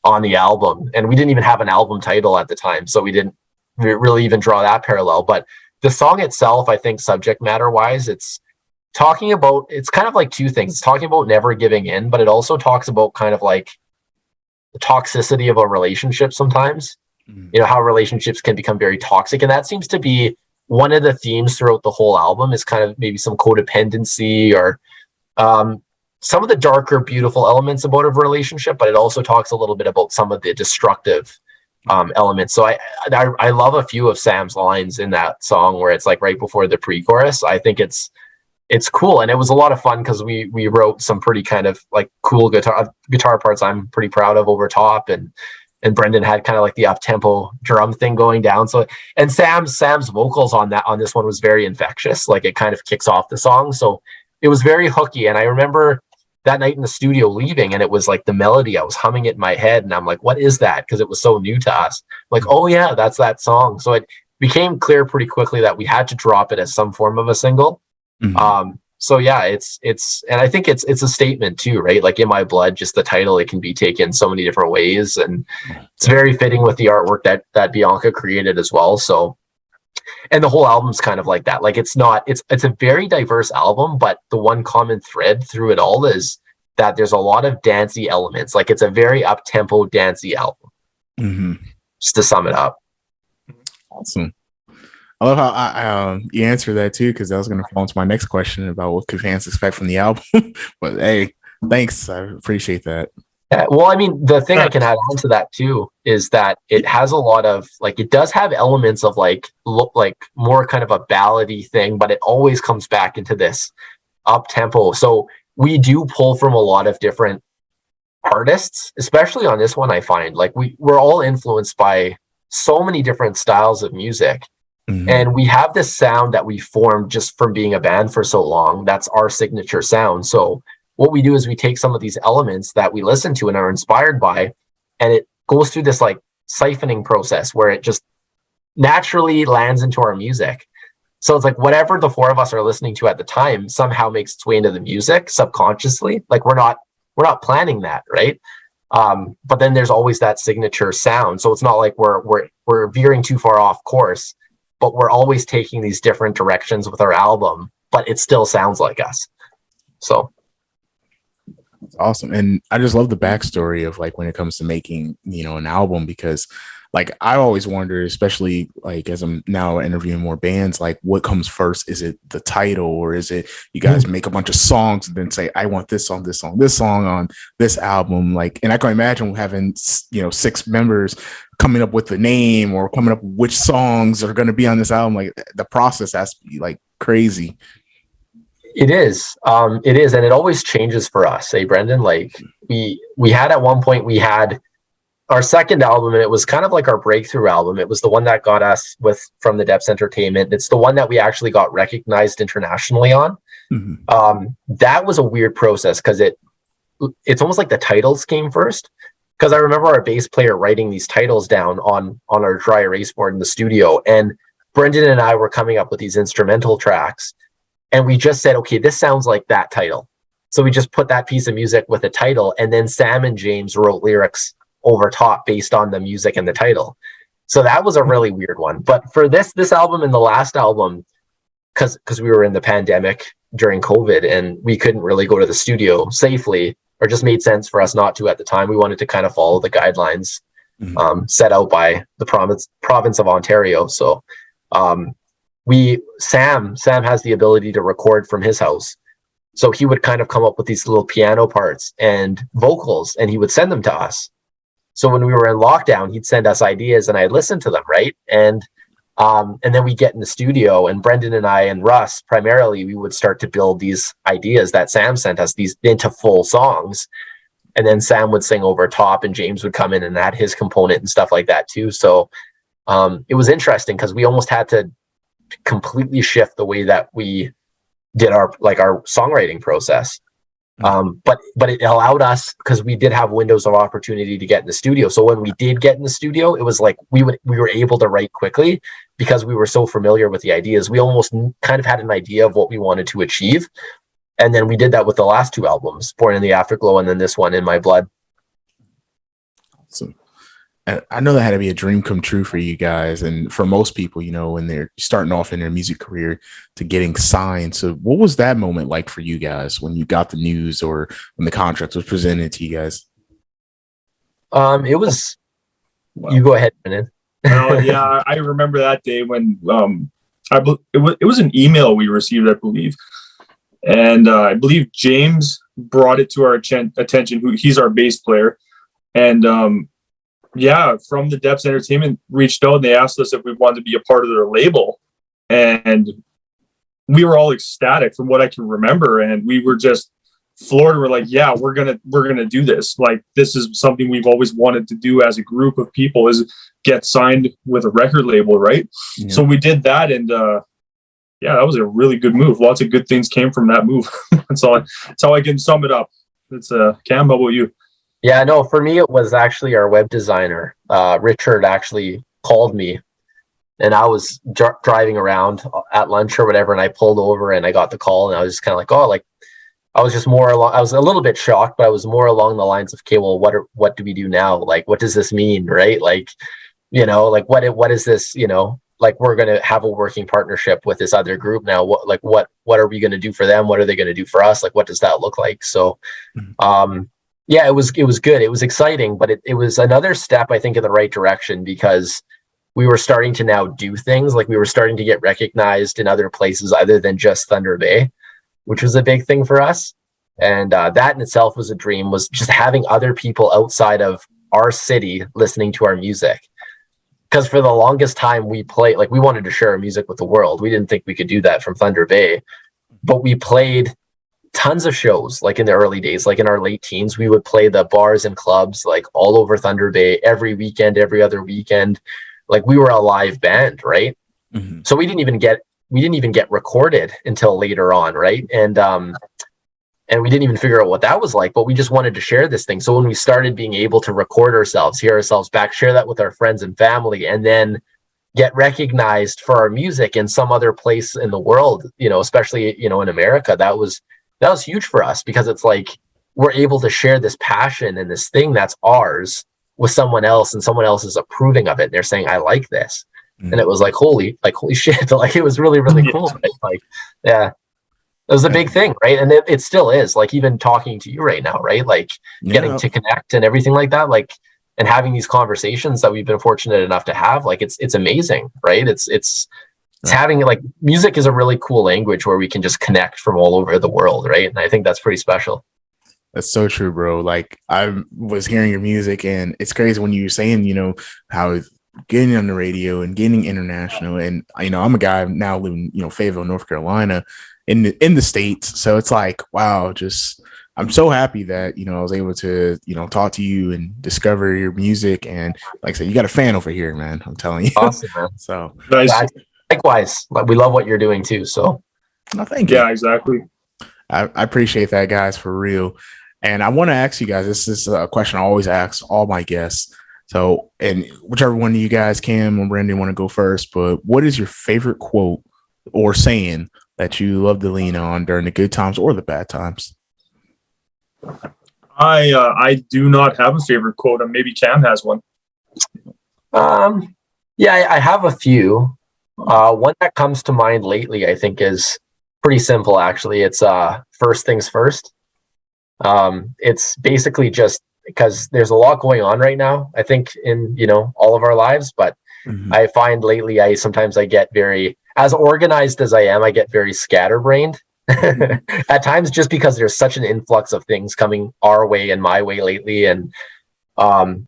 on the album. And we didn't even have an album title at the time, so we didn't really even draw that parallel. But the song itself, I think subject matter wise, it's kind of like two things. It's talking about never giving in, but it also talks about kind of like the toxicity of a relationship sometimes. You know, how relationships can become very toxic. And that seems to be one of the themes throughout the whole album, is kind of maybe some codependency or some of the darker, beautiful elements about a relationship, but it also talks a little bit about some of the destructive elements. So I love a few of Sam's lines in that song where it's like right before the pre-chorus. I think it's cool, and it was a lot of fun because we wrote some pretty kind of like cool guitar parts I'm pretty proud of over top, and Brendan had kind of like the up-tempo drum thing going down. So, and Sam's vocals on this one was very infectious. Like it kind of kicks off the song, so it was very hooky. And I remember that night in the studio leaving, and it was like the melody, I was humming it in my head, and I'm like, what is that? Because it was so new to us. Like, oh yeah, that's that song. So it became clear pretty quickly that we had to drop it as some form of a single. So yeah, it's and I think it's a statement too, right? Like "In My Blood," just the title, it can be taken so many different ways, and it's very fitting with the artwork that Bianca created as well. So, and the whole album's kind of like that. Like it's a very diverse album, but the one common thread through it all is that there's a lot of dancey elements. Like it's a very up-tempo dancey album. just to sum it up. Awesome. I love how you answer that too, because that was going to fall into my next question about what could fans expect from the album. But hey, thanks. I appreciate that. Yeah, well, I mean, the thing I can add on to that too is that it has a lot of like, it does have elements of like more kind of a ballady thing, but it always comes back into this up tempo. So we do pull from a lot of different artists, especially on this one. I find like we're all influenced by so many different styles of music. And we have this sound that we formed just from being a band for so long. That's our signature sound. So what we do is we take some of these elements that we listen to and are inspired by, and it goes through this like siphoning process where it just naturally lands into our music. So it's like whatever the four of us are listening to at the time somehow makes its way into the music subconsciously. Like we're not planning that, right? But then there's always that signature sound. So it's not like we're veering too far off course, but we're always taking these different directions with our album, but it still sounds like us. So it's awesome. And I just love the backstory of like when it comes to making, an album, because like I always wonder, especially like as I'm now interviewing more bands, like what comes first? Is it the title, or is it you guys make a bunch of songs and then say, I want this song on this album? Like, and I can imagine having, 6 members coming up with the name or coming up with which songs are going to be on this album. Like the process has to be like crazy. It is. And it always changes for us. Hey, Brendan, like we had at one point, we had our second album, and it was kind of like our breakthrough album. It was the one that got us from the Depths Entertainment. It's the one that we actually got recognized internationally on. That was a weird process because it's almost like the titles came first. Because I remember our bass player writing these titles down on our dry erase board in the studio, and Brendan and I were coming up with these instrumental tracks, and we just said, okay, this sounds like that title. So we just put that piece of music with a title, and then Sam and James wrote lyrics over top based on the music and the title. So that was a really weird one. But for this album and the last album, because we were in the pandemic during COVID and we couldn't really go to the studio safely, or just made sense for us not to at the time, we wanted to kind of follow the guidelines set out by the province of Ontario. So Sam has the ability to record from his house. So he would kind of come up with these little piano parts and vocals, and he would send them to us. So when we were in lockdown, he'd send us ideas and I'd listen to them, right? And then we get in the studio, and Brendan and I and Russ, primarily, we would start to build these ideas that Sam sent us these into full songs. And then Sam would sing over top, and James would come in and add his component and stuff like that too. So it was interesting because we almost had to completely shift the way that we did our songwriting process. But it allowed us, because we did have windows of opportunity to get in the studio. So when we did get in the studio, it was like we were able to write quickly because we were so familiar with the ideas. We almost kind of had an idea of what we wanted to achieve. And then we did that with the last 2 albums, Born in the Afterglow, and then this one, In My Blood. Awesome. I know that had to be a dream come true for you guys, and for most people, when they're starting off in their music career, to getting signed. So what was that moment like for you guys when you got the news or when the contract was presented to you guys? It was, you go ahead, Brendan. Yeah, I remember that day when it was an email we received, I believe. And I believe James brought it to our attention. He's our bass player. And from the Depths Entertainment reached out and they asked us if we wanted to be a part of their label. And we were all ecstatic from what I can remember. And we were just floored. We're like, yeah, we're gonna do this. Like, this is something we've always wanted to do as a group of people, is get signed with a record label, right? Yeah. So we did that, and that was a really good move. Lots of good things came from that move. That's how I can sum it up. It's Cam, how about you? Yeah, no, for me, it was actually our web designer, Richard, actually called me, and I was driving around at lunch or whatever, and I pulled over and I got the call, and I was just kind of like, I was just I was a little bit shocked, but I was more along the lines of, okay, well, what do we do now? Like, what does this mean? Right? Like, what is this, like, we're going to have a working partnership with this other group now. What are we going to do for them? What are they going to do for us? Like, what does that look like? So, Yeah, it was good. It was exciting, but it was another step, I think, in the right direction, because we were starting to now do things, like we were starting to get recognized in other places other than just Thunder Bay, which was a big thing for us. And that in itself was a dream, was just having other people outside of our city listening to our music. Because for the longest time we played, like, we wanted to share our music with the world. We didn't think we could do that from Thunder Bay, but we played tons of shows, like in the early days, like in our late teens. We would play the bars and clubs like all over Thunder Bay every weekend, every other weekend. Like, we were a live band, right? Mm-hmm. So we didn't even get recorded until later on, right? And we didn't even figure out what that was like, but we just wanted to share this thing. So when we started being able to record ourselves, hear ourselves back, share that with our friends and family, and then get recognized for our music in some other place in the world, especially, in America, that was huge for us, because it's like we're able to share this passion and this thing that's ours with someone else, and someone else is approving of it. And they're saying, I like this. Mm-hmm. And it was like, holy shit. Like, it was really, really cool. Like, yeah, it was a big thing. Right. And it still is, like, even talking to you right now, right? Like, getting to connect and everything like that, like, and having these conversations that we've been fortunate enough to have, like, it's amazing. Right. It's having, like, music is a really cool language where we can just connect from all over the world. Right. And I think that's pretty special. That's so true, bro. Like, I was hearing your music, and it's crazy when you were saying, how getting on the radio and getting international. And, I'm a guy now living, Fayetteville, North Carolina, in the States. So it's like, wow, I'm so happy that, I was able to, talk to you and discover your music. And like I said, you got a fan over here, man. I'm telling you. Awesome, man. So nice. Likewise, we love what you're doing too. So thank you. Yeah, exactly. I appreciate that, guys, for real. And I want to ask you guys, this is a question I always ask all my guests. So, and whichever one of you guys, Cam or Brendan, want to go first, but what is your favorite quote or saying that you love to lean on during the good times or the bad times? I do not have a favorite quote, and maybe Cam has one. Yeah, I have a few. One that comes to mind lately, I think, is pretty simple, actually. It's first things first. It's basically just because there's a lot going on right now, I think, in, all of our lives. But mm-hmm. I find lately I get very, as organized as I am, I get very scatterbrained at times, just because there's such an influx of things coming our way and my way lately. And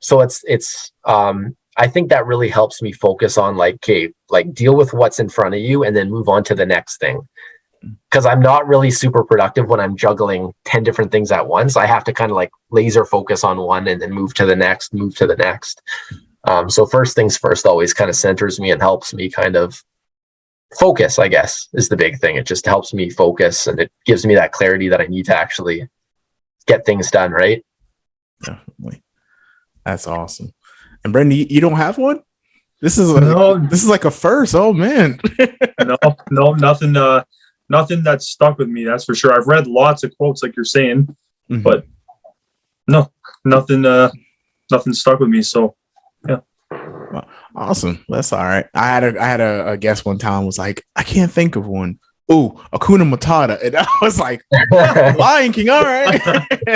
so it's I think that really helps me focus on, like, okay, like, deal with what's in front of you and then move on to the next thing. Because I'm not really super productive when I'm juggling 10 different things at once. I have to kind of, like, laser focus on one and then move to the next. So first things first always kind of centers me and helps me kind of focus, I guess, is the big thing. It just helps me focus, and it gives me that clarity that I need to actually get things done, right? Definitely. That's awesome. And Brendan, you don't have one? This is like a first. Oh, man. No, nothing that's stuck with me, that's for sure. I've read lots of quotes like you're saying, mm-hmm. but no, nothing stuck with me. So yeah. Well, awesome. That's all right. I had a guest one time was like, I can't think of one. Ooh, Hakuna Matata. And I was like, Lion King, all right.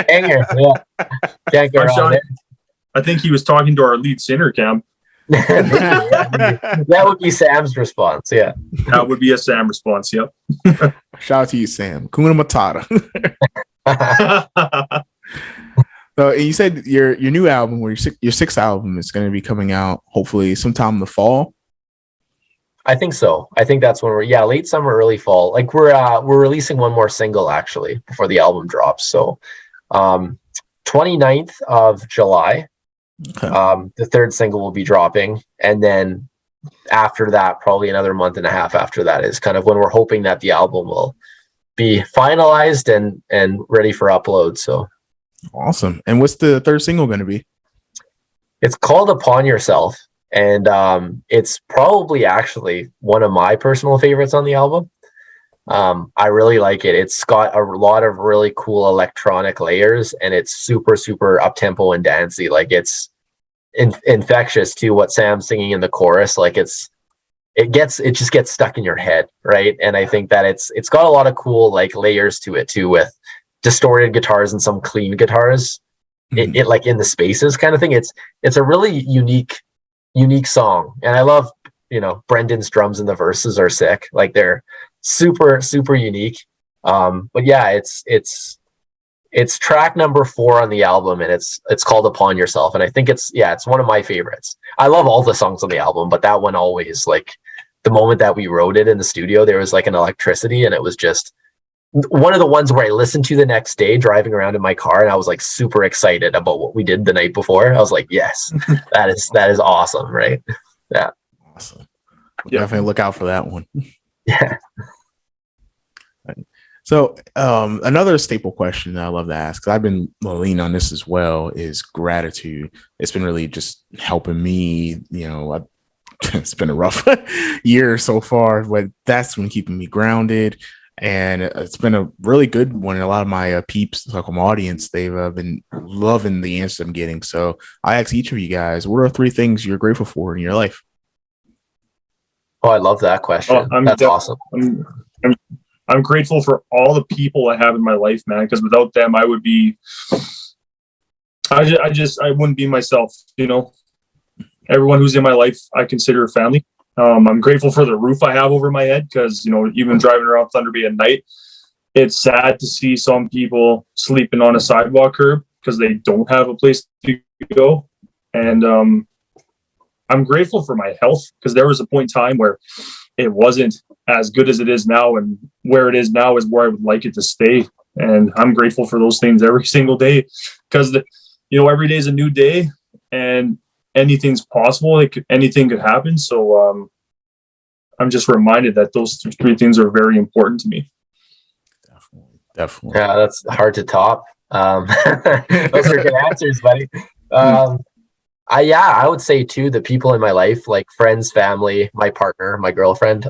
Hanger, yeah. Can't go wrong there. I think he was talking to our lead singer, Cam. That would be Sam's response. Yeah, that would be a Sam response. Yep. Shout out to you, Sam. Kuna Matata. So, and you said your new album, or your sixth album, is going to be coming out hopefully sometime in the fall. I think so. I think that's when late summer, early fall. Like, we're releasing one more single actually before the album drops. So 29th of July. Okay. The third single will be dropping, and then after that, probably another month and a half after that, is kind of when we're hoping that the album will be finalized and ready for upload. So awesome. And what's the third single going to be? It's called Upon Yourself, and it's probably actually one of my personal favorites on the album. I really like it. It's got a lot of really cool electronic layers, and it's super, super up tempo and dancey. Like, it's infectious too. What Sam's singing in the chorus, like, it just gets stuck in your head, right? And I think that it's got a lot of cool, like, layers to it too, with distorted guitars and some clean guitars. it like in the spaces kind of thing. It's a really unique song, and I love, you know, Brendan's drums and the verses are sick. Like they're super unique. But yeah, it's track number 4 on the album, and it's called Upon Yourself, and I think it's one of my favorites. I love all the songs on the album, but that one always, like, the moment that we wrote it in the studio, there was like an electricity, and it was just one of the ones where I listened to the next day driving around in my car, and I was like super excited about what we did the night before. I was like, yes, that is awesome, right? Yeah. Awesome. We'll definitely look out for that one. Yeah. So another staple question that I love to ask, because I've been leaning on this as well, is gratitude. It's been really just helping me. You know, it's been a rough year so far, but that's been keeping me grounded. And it's been a really good one. And a lot of my peeps, like my audience, they've been loving the answers I'm getting. So I ask each of you guys, what are 3 things you're grateful for in your life? Oh, I love that question. That's awesome. I'm grateful for all the people I have in my life, man, because without them, I would be, I wouldn't be myself, you know. Everyone who's in my life, I consider family. I'm grateful for the roof I have over my head, because, you know, even driving around Thunder Bay at night, it's sad to see some people sleeping on a sidewalk curb because they don't have a place to go. And I'm grateful for my health, because there was a point in time where it wasn't as good as it is now, and where it is now is where I would like it to stay. And I'm grateful for those things every single day, because you know, every day is a new day, and anything's possible. Anything could happen. So I'm just reminded that those 3 things are very important to me. Definitely. Yeah, that's hard to top. Those are good answers, buddy. I would say too, the people in my life, like friends, family, my partner, my girlfriend,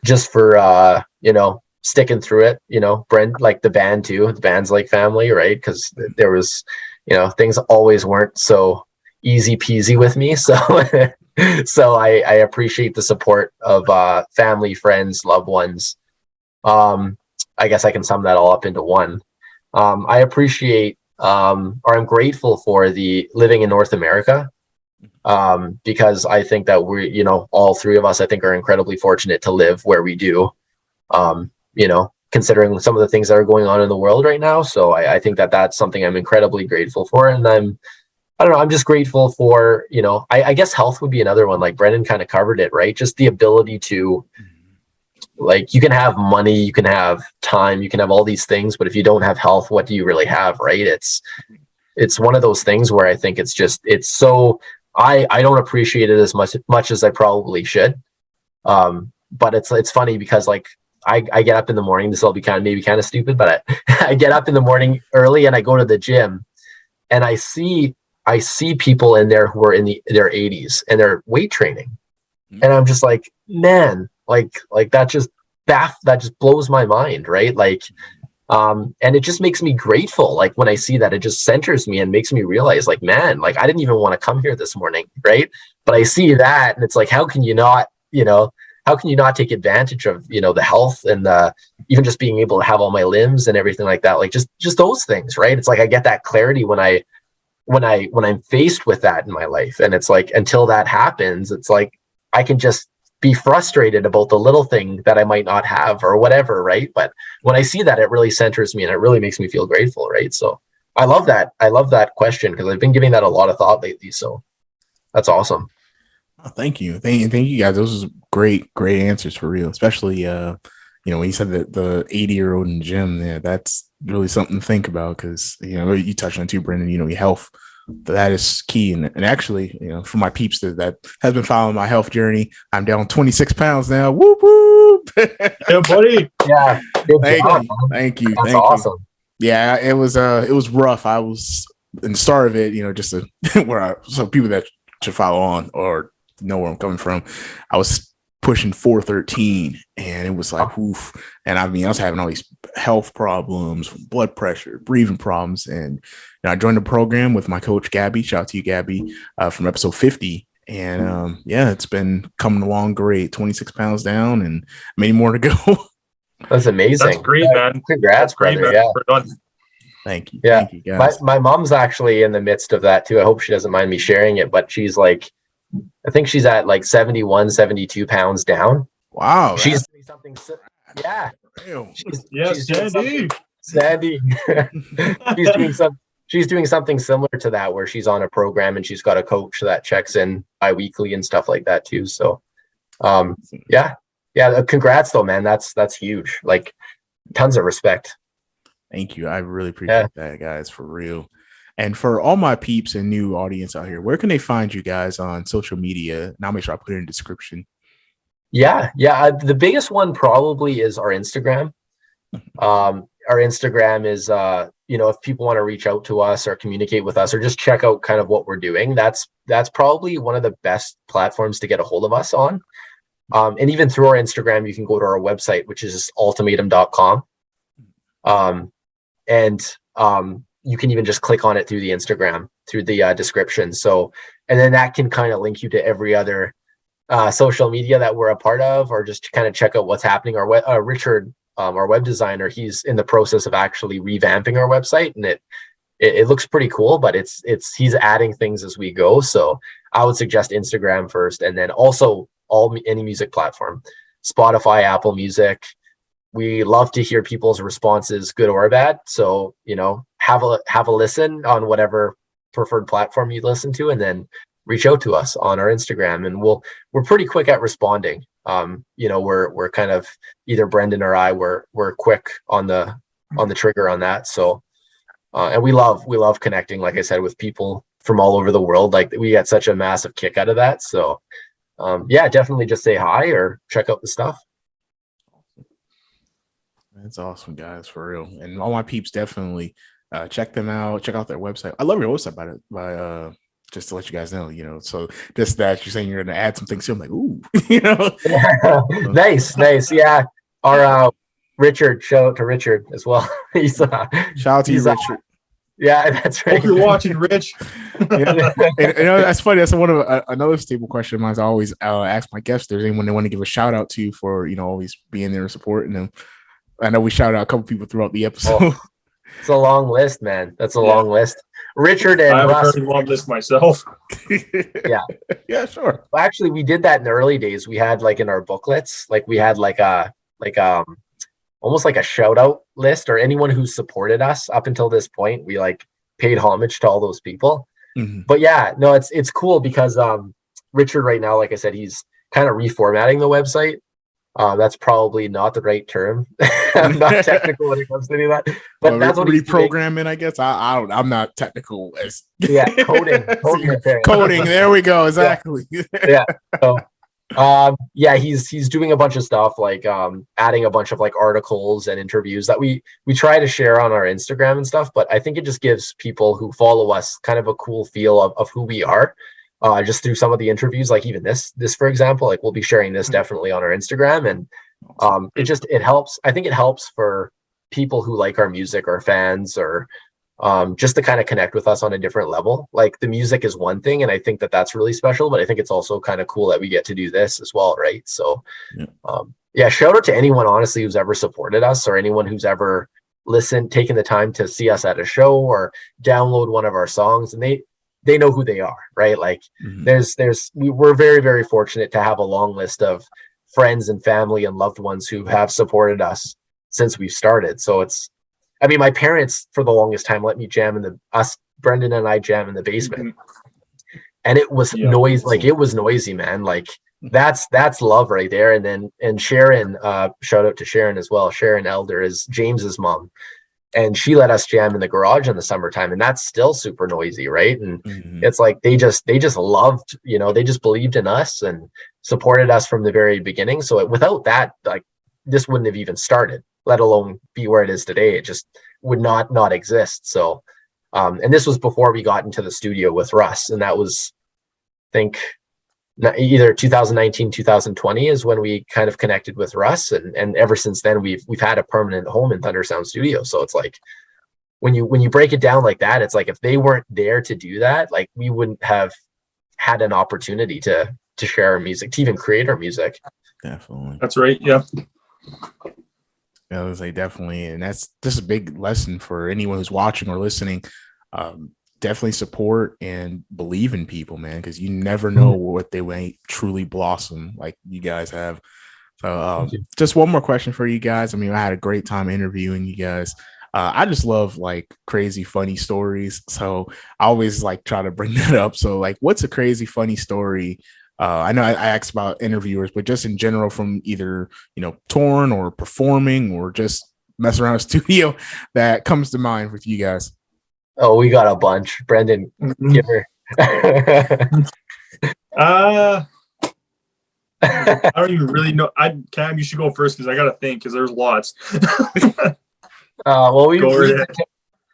just for you know, sticking through it, you know. Brent, like the band too. The band's like family, right? Because there was, you know, things always weren't so easy peasy with me. So so I appreciate the support of family, friends, loved ones. I guess I can sum that all up into one. I appreciate or I'm grateful for the living in North America, because I think that we're, you know, all 3 of us, I think, are incredibly fortunate to live where we do, you know, considering some of the things that are going on in the world right now. So I think that that's something I'm incredibly grateful for. And I don't know, I'm just grateful for, you know, I guess health would be another one. Like Brendan kind of covered it, right? Just the ability to, like, you can have money, you can have time, you can have all these things, but if you don't have health, what do you really have, right? It's one of those things where I think it's so, I don't appreciate it as much as I probably should. But it's funny because, like, I get up in the morning, this will be maybe kind of stupid, but I get up in the morning early and I go to the gym, and I see people in there who are in their 80s and they're weight training. And I'm just like, man, like that just blows my mind, right? Like, and it just makes me grateful. Like when I see that, it just centers me and makes me realize, like, man, like I didn't even want to come here this morning, right? But I see that, and it's like, how can you not take advantage of, you know, the health and the, even just being able to have all my limbs and everything like that, like just those things, right? It's like I get that clarity when I'm faced with that in my life, and it's like, until that happens, it's like I can just be frustrated about the little thing that I might not have or whatever, right? But when I see that, it really centers me and it really makes me feel grateful, right? So I love that question, because I've been giving that a lot of thought lately. So that's awesome. Oh, thank you you guys. Those are great answers, for real. Especially you know, when you said that the 80-year-old in the gym, yeah, that's really something to think about, because, you know, you touched on it too, Brendan, you know, your health, that is key. And actually, you know, for my peeps that has been following my health journey, I'm down 26 pounds now. Whoop whoop. Yeah, buddy. Yeah. Thank you. That's awesome. Yeah, it was rough. I was in the start of it, you know, just so people that should follow on or know where I'm coming from, I was pushing 413, and it was like, oof. And I mean, I was having all these health problems, blood pressure, breathing problems. And you know, I joined the program with my coach, Gabby. Shout out to you, Gabby, from episode 50. And yeah, it's been coming along great. 26 pounds down and many more to go. That's amazing. That's great, man. Congrats, That's great, brother. man. Yeah. Yeah. Thank you guys. My mom's actually in the midst of that too. I hope she doesn't mind me sharing it, but she's like, I think she's at like 71, 72 pounds down. Wow. She's doing something. Yeah. Real. Yes, Doing something. Sandy. Sandy. She's doing something similar to that where she's on a program and she's got a coach that checks in bi-weekly and stuff like that too. So yeah. Congrats though, man. That's huge. Like tons of respect. Thank you. I really appreciate that, guys, for real. And for all my peeps and new audience out here, where can they find you guys on social media? And I'll make sure I put it in the description. Yeah. The biggest one probably is our Instagram. Our Instagram is, if people want to reach out to us or communicate with us or just check out kind of what we're doing, that's probably one of the best platforms to get a hold of us on. And even through our Instagram, you can go to our website, which is altamadum.com. You can even just click on it through the Instagram, through the description. So, and then that can kind of link you to every other social media that we're a part of, or just to kind of check out what's happening. Richard, our web designer, he's in the process of actually revamping our website, and it looks pretty cool, but he's adding things as we go. So I would suggest Instagram first, and then also any music platform, Spotify, Apple Music. We love to hear people's responses, good or bad. So, have a listen on whatever preferred platform you listen to, and then reach out to us on our Instagram, and we're pretty quick at responding. We're kind of either Brendan or I, we're quick on the trigger on that. So, and we love connecting, like I said, with people from all over the world. Like we get such a massive kick out of that. So, definitely just say hi or check out the stuff. That's awesome, guys, for real. And all my peeps, definitely check them out. Check out their website. I love your website by just to let you guys know, so just that you're saying you're going to add some things to, I'm like, ooh, Nice. Yeah. Our Richard, shout out to Richard as well. Shout out to you, Richard. Yeah, that's right. Hope you're watching, Rich. That's funny. That's one of another stable question of mine. I always ask my guests if there's anyone they want to give a shout out to for, always being there and supporting them. I know we shouted out a couple people throughout the episode. It's a long list, man. That's a long list. Richard and I have Russ. a very long list myself. Yeah, sure. Well, actually, we did that in the early days. We had like in our booklets, like we had almost like a shout out list, or anyone who supported us up until this point. We like paid homage to all those people. Mm-hmm. But yeah, no, it's cool because Richard right now, like I said, he's kind of reformatting the website. That's probably not the right term. I'm not technical when it comes to any of that. But that's what reprogramming, I guess. I'm not technical as coding. Coding. There we go. Exactly. Yeah. So, he's doing a bunch of stuff like adding a bunch of like articles and interviews that we try to share on our Instagram and stuff. But I think it just gives people who follow us kind of a cool feel of who we are. Just through some of the interviews, like even this for example, like we'll be sharing this definitely on our Instagram, and it helps. I think it helps for people who like our music or fans, or just to kind of connect with us on a different level. Like the music is one thing, and I think that's really special, but I think it's also kind of cool that we get to do this as well, right? So shout out to anyone honestly who's ever supported us, or anyone who's ever taken the time to see us at a show or download one of our songs, and they know who they are, right? Like we're very, very fortunate to have a long list of friends and family and loved ones who have supported us since we've started. So my parents for the longest time let me Brendan and I jam in the basement, and it was noisy. Like it was noisy, man. Like that's love right there. And Sharon, shout out to Sharon as well. Sharon Elder is James's mom. And she let us jam in the garage in the summertime, and that's still super noisy, right? And it's like they just loved, they just believed in us and supported us from the very beginning. So without that, like this wouldn't have even started, let alone be where it is today. It just would not exist. So, and this was before we got into the studio with Russ, and that was, I think, either 2019, 2020 is when we kind of connected with Russ, and ever since then we've had a permanent home in Thunder Sound Studio. So it's like when you break it down like that, it's like if they weren't there to do that, like we wouldn't have had an opportunity to share our music, to even create our music. Definitely. That's right. Yeah. I was like, definitely, and that's just a big lesson for anyone who's watching or listening. Definitely support and believe in people, man, because you never know what they may truly blossom like you guys have. So, just one more question for you guys. I mean, I had a great time interviewing you guys. I just love like crazy, funny stories. So I always like try to bring that up. So, like, what's a crazy, funny story? I know I asked about interviewers, but just in general, from either touring or performing or just messing around a studio, that comes to mind with you guys. Oh, we got a bunch. Brendan, give her. I don't even really know. Cam, you should go first because I got to think because there's lots. Well,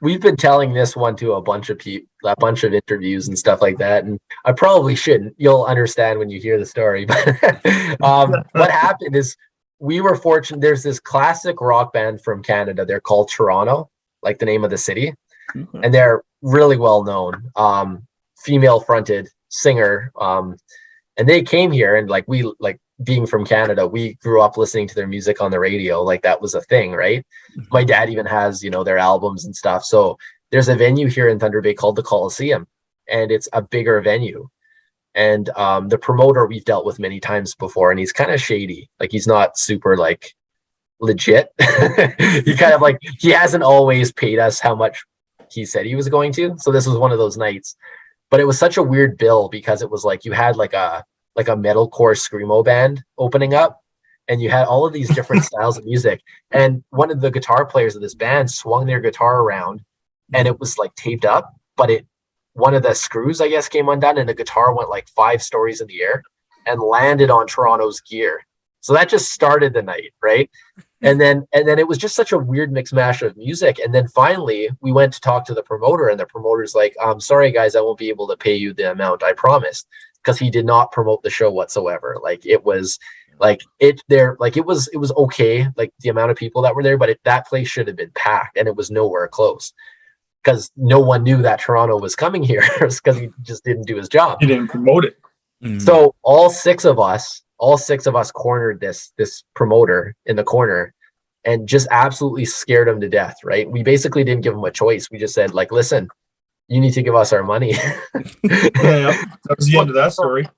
we've been telling this one to a bunch of people, a bunch of interviews and stuff like that, and I probably shouldn't. You'll understand when you hear the story. But what happened is we were fortunate. There's this classic rock band from Canada. They're called Toronto, like the name of the city, and they're really well known. Female fronted singer. And they came here, and like being from Canada, we grew up listening to their music on the radio. Like that was a thing, right? My dad even has, their albums and stuff. So there's a venue here in Thunder Bay called the Coliseum, and it's a bigger venue. And the promoter we've dealt with many times before, and he's kind of shady. Like he's not super like legit. He kind of like, he hasn't always paid us how much he said he was going to. So this was one of those nights. But it was such a weird bill because it was like you had like a metalcore screamo band opening up, and you had all of these different styles of music. And one of the guitar players of this band swung their guitar around, and it was like taped up, but one of the screws, I guess, came undone, and the guitar went like 5 stories in the air and landed on Toronto's gear. So that just started the night, right? And then it was just such a weird mix mash of music. And then finally we went to talk to the promoter, and the promoter's like, I'm sorry guys, I won't be able to pay you the amount I promised, because he did not promote the show whatsoever. Like it was like it was okay, like the amount of people that were there, but that place should have been packed, and it was nowhere close because no one knew that Toronto was coming here because he just didn't do his job. He didn't promote it. So all six of us cornered this promoter in the corner and just absolutely scared him to death, right? We basically didn't give him a choice. We just said, like, listen, you need to give us our money. Yeah, that was the end of that story.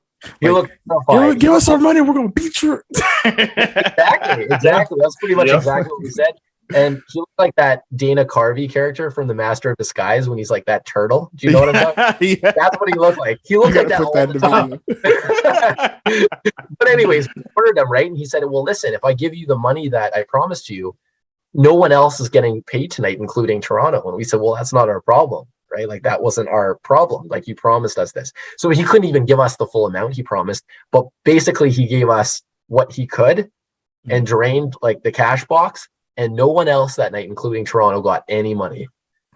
Give us our money, we're going to beat you. Exactly. That's pretty much exactly what we said. And he looked like that Dana Carvey character from The Master of Disguise when he's like that turtle. Do you know what I'm talking about? Yeah. That's what he looked like. He looked like that all the time. But anyways, we ordered him, right? And he said, well, listen, if I give you the money that I promised you, no one else is getting paid tonight, including Toronto. And we said, well, that's not our problem, right? Like that wasn't our problem. Like you promised us this. So he couldn't even give us the full amount he promised. But basically he gave us what he could and drained like the cash box. And no one else that night, including Toronto, got any money.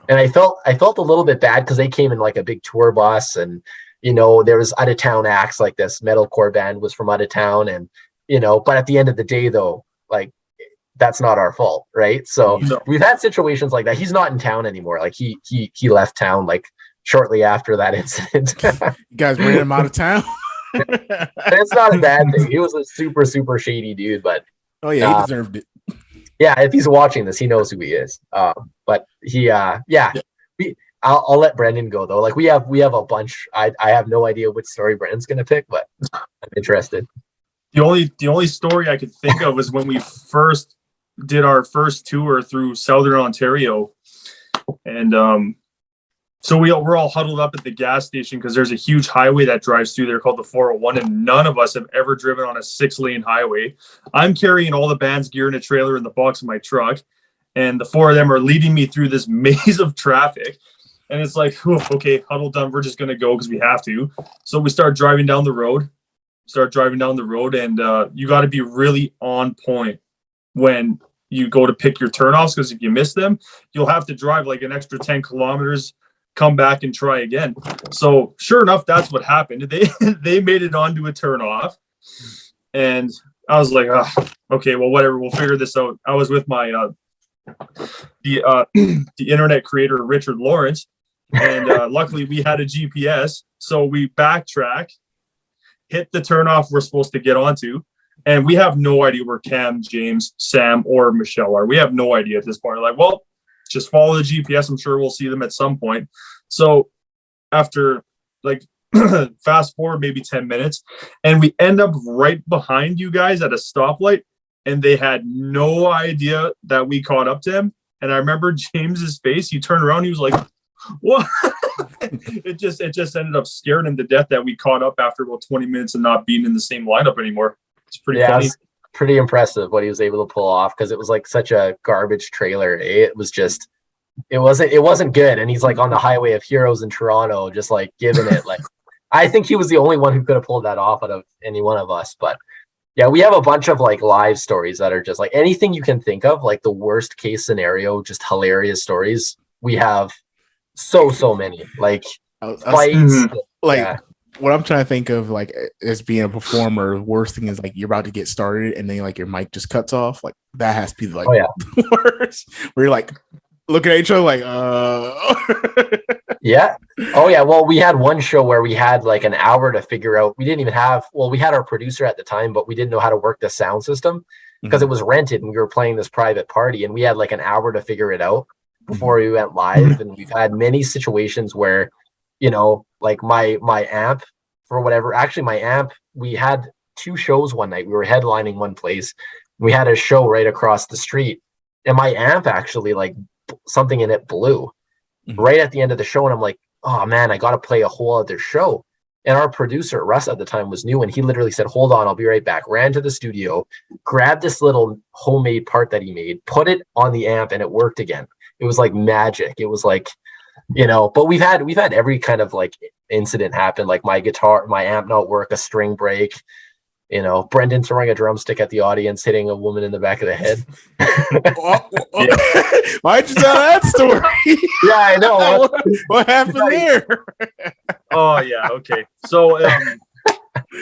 And I felt a little bit bad because they came in like a big tour bus, and there was out of town acts, like this metalcore band was from out of town, and but at the end of the day though, like that's not our fault, right? So we've had situations like that. He's not in town anymore. Like he left town like shortly after that incident. You guys ran him out of town. It's not a bad thing. He was a super, super shady dude, but he deserved it. Yeah, if he's watching this, he knows who he is. But he, I'll let Brendan go though. Like we have a bunch. I have no idea which story Brendan's gonna pick, but I'm interested. The only story I could think of was when we first did our first tour through Southern Ontario, and so we're all huddled up at the gas station because there's a huge highway that drives through there called the 401, and none of us have ever driven on a 6-lane highway. I'm carrying all the band's gear in a trailer in the box of my truck, and the 4 of them are leading me through this maze of traffic. And it's like, okay, huddle done. We're just going to go because we have to. So we start driving down the road, and you got to be really on point when you go to pick your turnoffs, because if you miss them, you'll have to drive like an extra 10 kilometers, come back and try again. So sure enough, that's what happened. They made it onto a turnoff, and I was like, okay, well, whatever, we'll figure this out. I was with my the internet creator Richard Lawrence, and luckily we had a GPS, so we backtrack, hit the turnoff we're supposed to get onto, And we have no idea where Cam, James, Sam, or Michelle are. We have no idea at this point. Like, well, just follow the GPS. I'm sure we'll see them at some point. So after like fast forward maybe 10 minutes, and we end up right behind you guys at a stoplight, and they had no idea that we caught up to him. And I remember James's face. He turned around. He was like, what? it just ended up scaring him to death that we caught up after about 20 minutes and not being in the same lineup anymore. It's pretty funny. It's pretty impressive what he was able to pull off, because it was like such a garbage trailer. It was just, it wasn't good. And he's like on the highway of heroes in Toronto, just like giving it. Like, I think he was the only one who could have pulled that off out of any one of us. But yeah, we have a bunch of like live stories that are just like anything you can think of, like the worst case scenario, just hilarious stories. We have so many like fights. Like, yeah. What I'm trying to think of, like, as being a performer, the worst thing is like you're about to get started and then like your mic just cuts off. Like that has to be like the worst. Where you're like looking at each other like, yeah. Oh yeah. Well, we had one show where we had like an hour to figure out. We didn't even have. Well, we had our producer at the time, but we didn't know how to work the sound system because it was rented and we were playing this private party, and we had like an hour to figure it out before we went live. And we've had many situations where, you know, like my amp for whatever, actually my amp, we had 2 shows one night. We were headlining one place. We had a show right across the street, and my amp actually, like, something in it blew right at the end of the show. And I'm like, oh man, I got to play a whole other show. And our producer, Russ, at the time was new, and he literally said, hold on, I'll be right back. Ran to the studio, grabbed this little homemade part that he made, put it on the amp, and it worked again. It was like magic. It was like, you know, but we've had every kind of like incident happen, like my amp not work, a string break, you know, Brendan throwing a drumstick at the audience, hitting a woman in the back of the head. Why'd you tell that story? Yeah, I know. What happened there? Oh yeah, okay. So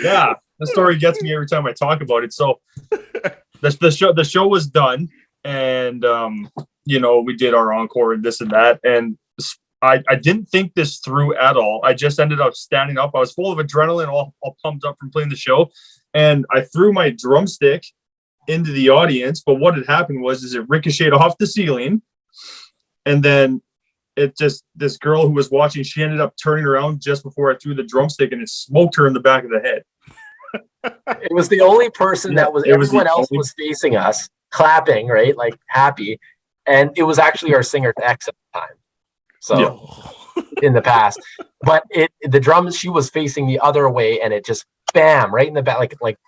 yeah, the story gets me every time I talk about it. So the show was done, and you know, we did our encore and this and that, and I didn't think this through at all. I just ended up standing up. I was full of adrenaline, all pumped up from playing the show, and I threw my drumstick into the audience. But what had happened was it ricocheted off the ceiling, and then this girl who was watching, she ended up turning around just before I threw the drumstick, and it smoked her in the back of the head. It was the only person that was. Everyone else was facing us, clapping, right, like happy, and it was actually our singer X at the time. So in the past, but the drums, she was facing the other way, and it just bam right in the back, like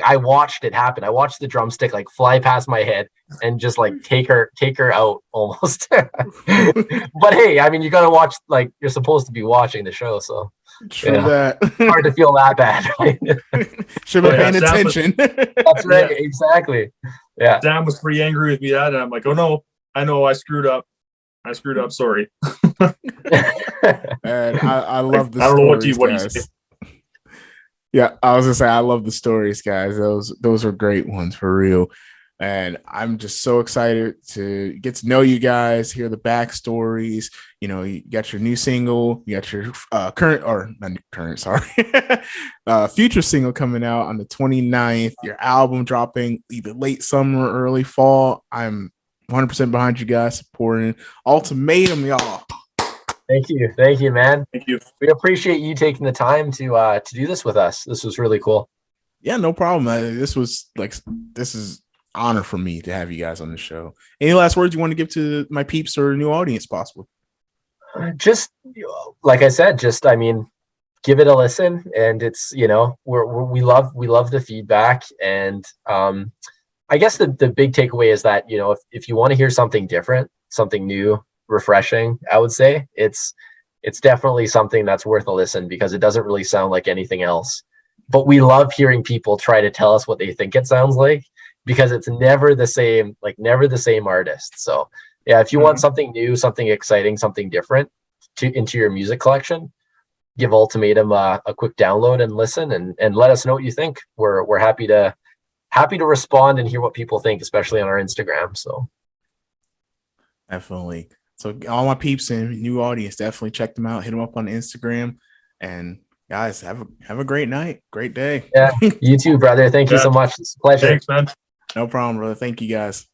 I watched it happen. I watched the drumstick like fly past my head and just like take her out almost. But hey, I mean, you gotta watch, like, you're supposed to be watching the show, so true that. Hard to feel that bad. Should have been paying attention. That's right, exactly. Yeah, Sam was pretty angry with me that, and I'm like, oh no, I know I screwed up. Sorry. And I love the I don't know what stories, you guys. Yeah, I was gonna say I love the stories, guys. Those are great ones for real. And I'm just so excited to get to know you guys, hear the backstories. You know, you got your new single, you got your future single coming out on the 29th, your album dropping either late summer or early fall. I'm 100% behind you guys, supporting Altamadum, y'all. Thank you, man. Thank you. We appreciate you taking the time to do this with us. This was really cool. Yeah, no problem. This is honor for me to have you guys on the show. Any last words you want to give to my peeps or new audience, possible? Just like I said, I mean, give it a listen, and it's, you know, we love the feedback, and I guess the big takeaway is that, you know, if you want to hear something different, something new, refreshing, I would say it's definitely something that's worth a listen, because it doesn't really sound like anything else. But we love hearing people try to tell us what they think it sounds like, because it's never the same artist. So yeah, if you want something new, something exciting, something different into your music collection, give Altamadum a quick download and listen, and let us know what you think. We're happy to respond and hear what people think, especially on our Instagram. So definitely. So all my peeps and new audience, definitely check them out. Hit them up on Instagram. And Guys, have a great night. Great day. Yeah, you too, brother. Thank you so much. It's a pleasure. Thanks, man. No problem, brother. Thank you, guys.